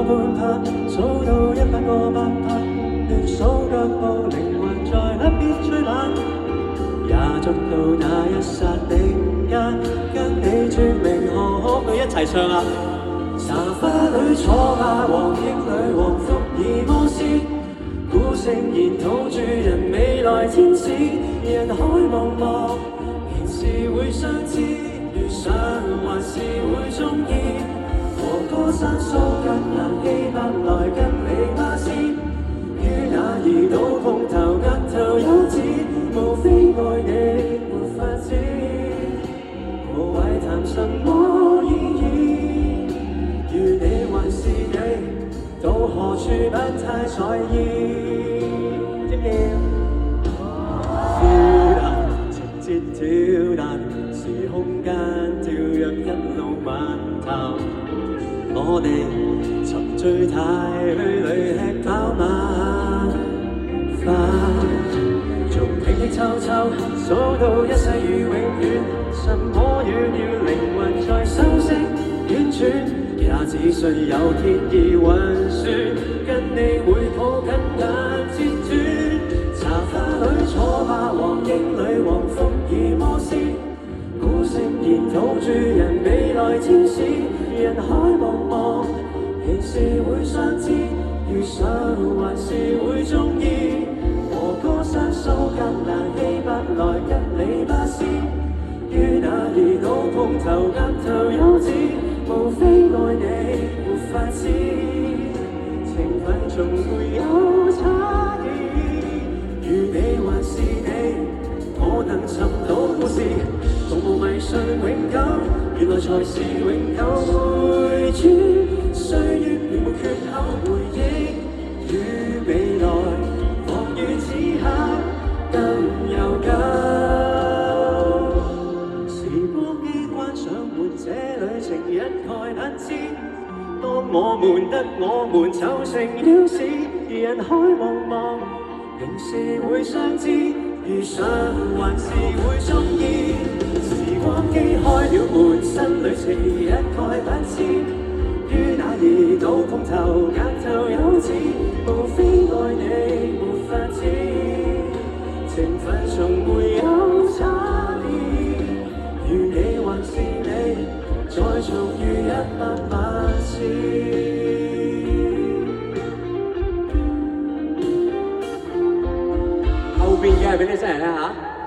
半拍，數到100個8拍，亂數腳步，靈魂在那邊吹冷，也捉到那一剎定間，跟你絕明河可佢一齊唱啊！茶花裏坐下，黃英女王福爾摩斯，古聖言討住人未來天使，人海茫茫，現時會相知，遇上還是會中意。和歌山蘇格蘭希伯來跟你巴斯，於那兒島碰頭額頭有痣，無非愛你沒法子，無謂談什麼意義，與你還是你，到何處不太在意。知唔知？跳彈情節跳彈，時空間跳躍一路漫談。我哋沉醉太虛裏吃飽晚飯，從平息秋秋數到一世如永遠，什麼遠要靈魂在修飾婉轉，也只需有天意運算，跟你會抱緊眼接轉。茶花裏坐下，黃英女王福爾摩斯，古聖言討住人未來天使，人海茫茫，仍是會相知，遇上還是會中意。和歌山蘇格蘭希伯來吉里巴斯，於那兒島碰頭額頭有痣，無非愛你沒法子，情分從沒有差異，與你還是你，可能尋到故事，從無迷信永久，原來才是永久回轉，歲月並沒缺口，回憶與未來，仿如此刻更悠久。時光機關上門，這裏情一概難知。當我們得我們湊成了事，人海茫茫，仍是會相知，遇上還是會中意。時光機開了門，新旅程一概不知，於那兒島碰頭額頭有痣，無非愛你沒法子，情分從沒有差異，與你還是你，再重遇100萬次。後邊嘅係俾你真人啦嚇。